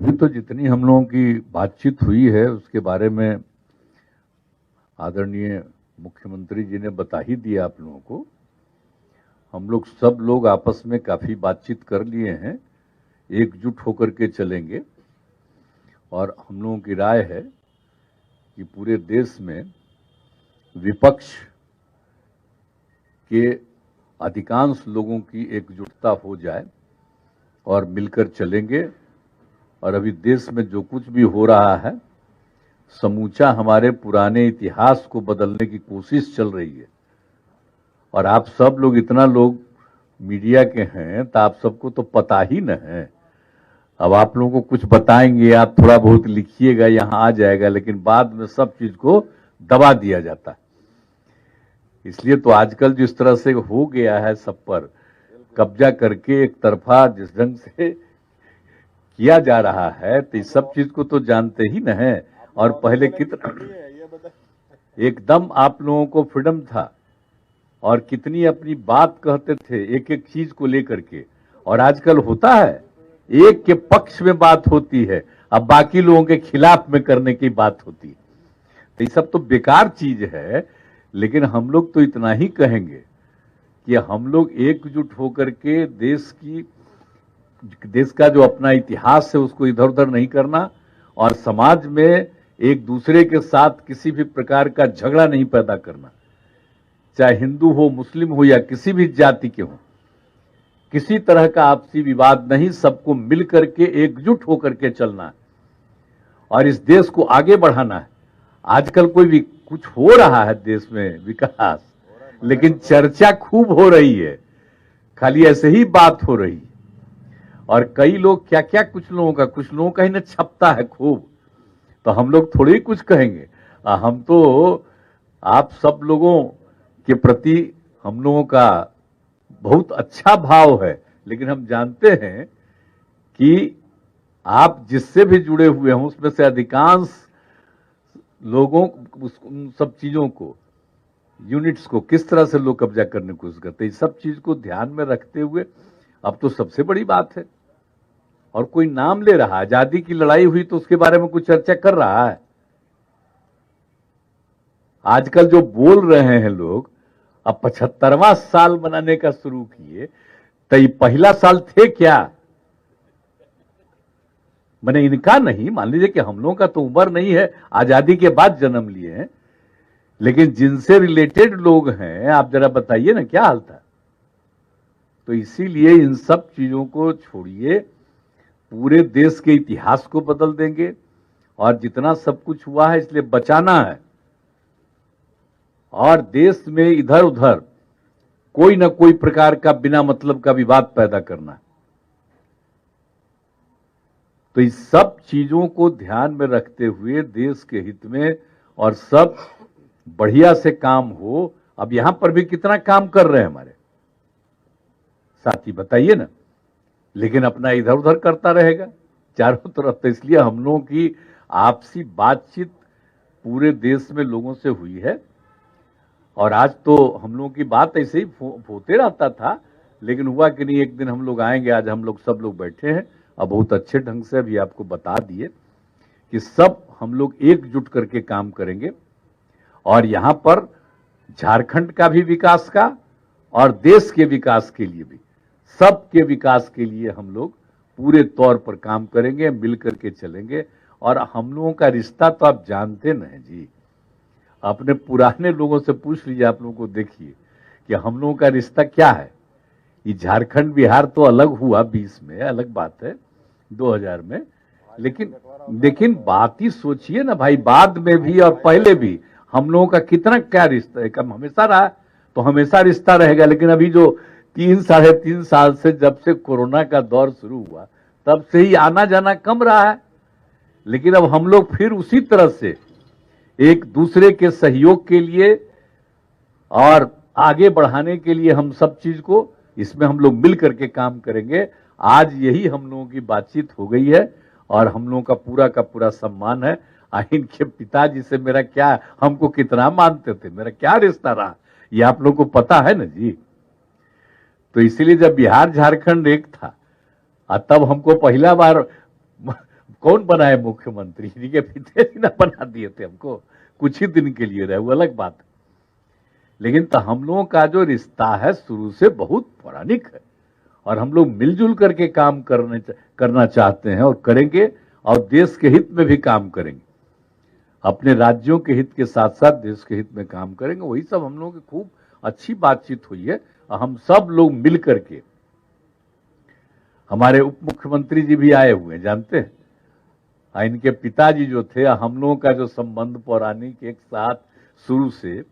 अभी तो जितनी हम लोगों की बातचीत हुई है उसके बारे में आदरणीय मुख्यमंत्री जी ने बता ही दिया आप लोगों को। हम लोग सब लोग आपस में काफी बातचीत कर लिए हैं, एकजुट होकर के चलेंगे। और हम लोगों की राय है कि पूरे देश में विपक्ष के अधिकांश लोगों की एकजुटता हो जाए और मिलकर चलेंगे। और अभी देश में जो कुछ भी हो रहा है समूचा हमारे पुराने इतिहास को बदलने की कोशिश चल रही है। और आप सब लोग इतना लोग मीडिया के हैं तो आप सबको तो पता ही न है। अब आप लोगों को कुछ बताएंगे, आप थोड़ा बहुत लिखिएगा, यहां आ जाएगा, लेकिन बाद में सब चीज को दबा दिया जाता है। इसलिए तो आजकल जिस तरह से हो गया है, सब पर कब्जा करके एक तरफा जिस ढंग से किया जा रहा है, तो इस सब चीज को तो जानते ही न है। और पहले कितना एकदम आप लोगों को फ्रीडम था और कितनी अपनी बात कहते थे एक एक चीज को लेकर के। और आजकल होता है एक के पक्ष में बात होती है, अब बाकी लोगों के खिलाफ में करने की बात होती है। तो ये सब तो बेकार चीज है। लेकिन हम लोग तो इतना ही कहेंगे कि हम लोग एकजुट होकर के देश का जो अपना इतिहास है उसको इधर उधर नहीं करना, और समाज में एक दूसरे के साथ किसी भी प्रकार का झगड़ा नहीं पैदा करना। चाहे हिंदू हो, मुस्लिम हो या किसी भी जाति के हो, किसी तरह का आपसी विवाद नहीं, सबको मिल करके एकजुट होकर के चलना है और इस देश को आगे बढ़ाना है। आजकल कोई भी कुछ हो रहा है देश में विकास, लेकिन चर्चा खूब हो रही है, खाली ऐसे ही बात हो रही है। और कई लोग क्या क्या कुछ लोगों का ही न छपता है खूब। तो हम लोग थोड़े ही कुछ कहेंगे। हम तो आप सब लोगों के प्रति हम लोगों का बहुत अच्छा भाव है, लेकिन हम जानते हैं कि आप जिससे भी जुड़े हुए हैं उसमें से अधिकांश लोगों उन सब चीजों को, यूनिट्स को किस तरह से लोग कब्जा करने की कोशिश करते हैं। इस सब चीज को ध्यान में रखते हुए अब तो सबसे बड़ी बात है, और कोई नाम ले रहा है, आजादी की लड़ाई हुई तो उसके बारे में कुछ चर्चा कर रहा है। आजकल जो बोल रहे हैं लोग, अब 75वां साल मनाने का शुरू किए, तो ये पहला साल थे क्या? मैंने इनका नहीं, मान लीजिए कि हम लोगों का तो उम्र नहीं है, आजादी के बाद जन्म लिए हैं, लेकिन जिनसे रिलेटेड लोग हैं आप जरा बताइए ना क्या हाल था। तो इसीलिए इन सब चीजों को छोड़िए, पूरे देश के इतिहास को बदल देंगे। और जितना सब कुछ हुआ है इसलिए बचाना है, और देश में इधर उधर कोई ना कोई प्रकार का बिना मतलब का विवाद पैदा करना है। तो इस सब चीजों को ध्यान में रखते हुए देश के हित में और सब बढ़िया से काम हो। अब यहां पर भी कितना काम कर रहे हैं हमारे साथी, बताइए ना। लेकिन अपना इधर उधर करता रहेगा चारों तरफ। तो इसलिए हम लोगों की आपसी बातचीत पूरे देश में लोगों से हुई है। और आज तो हम लोगों की बात ऐसे ही होते रहता था, लेकिन हुआ कि नहीं, एक दिन हम लोग आएंगे। आज हम लोग सब लोग बैठे हैं और बहुत अच्छे ढंग से अभी आपको बता दिए कि सब हम लोग एकजुट करके काम करेंगे। और यहां पर झारखंड का भी विकास का और देश के विकास के लिए भी, सबके विकास के लिए हम लोग पूरे तौर पर काम करेंगे, मिल करके चलेंगे। और हम लोगों का रिश्ता तो आप जानते न हैं जी, अपने पुराने लोगों से पूछ लीजिए, आप लोगों को देखिए कि हम लोगों का रिश्ता क्या है। ये झारखंड बिहार तो अलग हुआ 20 में, अलग बात है 2000 में, लेकिन बात ही सोचिए ना भाई, बाद में भी और पहले भी हम लोगों का कितना क्या रिश्ता है। कम हमेशा रहा तो हमेशा रिश्ता रहेगा। लेकिन अभी जो 3-3.5 साल से जब से कोरोना का दौर शुरू हुआ तब से ही आना जाना कम रहा है। लेकिन अब हम लोग फिर उसी तरह से एक दूसरे के सहयोग के लिए और आगे बढ़ाने के लिए हम सब चीज को इसमें हम लोग मिल करके काम करेंगे। आज यही हम लोगों की बातचीत हो गई है और हम लोगों का पूरा सम्मान है। इनके पिताजी से मेरा क्या, हमको कितना मानते थे, मेरा क्या रिश्ता रहा, ये आप लोग को पता है ना जी। तो इसीलिए जब बिहार झारखंड एक था तब हमको पहला बार कौन बनाए मुख्यमंत्री जी के पिताजी ना बना दिए थे हमको, कुछ ही दिन के लिए रहे, वो अलग बात है। लेकिन तो हम लोगों का जो रिश्ता है शुरू से बहुत पौराणिक है और हम लोग मिलजुल करके काम करना चाहते हैं और करेंगे और देश के हित में भी काम करेंगे। अपने राज्यों के हित के साथ साथ देश के हित में काम करेंगे। वही सब हम लोगों की खूब अच्छी बातचीत हुई है। हम सब लोग मिल करके, हमारे उप मुख्यमंत्री जी भी आए हुए हैं, जानते हैं, इनके पिताजी जो थे, हम लोगों का जो संबंध पौराणिक एक साथ शुरू से,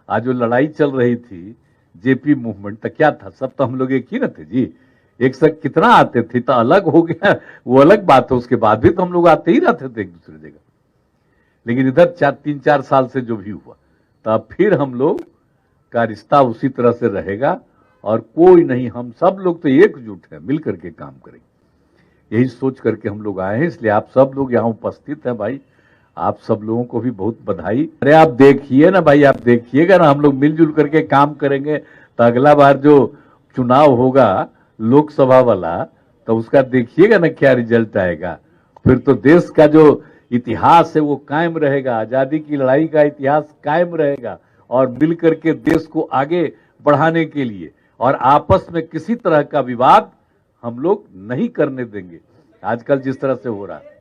आज जो लड़ाई चल रही थी जेपी मूवमेंट, तो क्या था, सब तो हम लोग एक ही न थे जी, एक साथ कितना आते थे, तो अलग हो गया वो अलग बात है। उसके बाद भी तो हम लोग आते ही रहते थे एक दूसरे जगह। लेकिन इधर 3-4 साल से जो भी हुआ, तब फिर हम लोग का रिश्ता उसी तरह से रहेगा और कोई नहीं, हम सब लोग तो एकजुट हैं, मिल करके काम करेंगे, यही सोच करके हम लोग आए हैं। इसलिए आप सब लोग यहाँ उपस्थित हैं भाई, आप सब लोगों को भी बहुत बधाई। अरे आप देखिए ना भाई, आप देखिएगा ना, हम लोग मिलजुल करके काम करेंगे तो अगला बार जो चुनाव होगा लोकसभा वाला, तो उसका देखिएगा ना क्या रिजल्ट आएगा। फिर तो देश का जो इतिहास है वो कायम रहेगा, आजादी की लड़ाई का इतिहास कायम रहेगा और मिल करके देश को आगे बढ़ाने के लिए, और आपस में किसी तरह का विवाद हम लोग नहीं करने देंगे, आजकल जिस तरह से हो रहा है।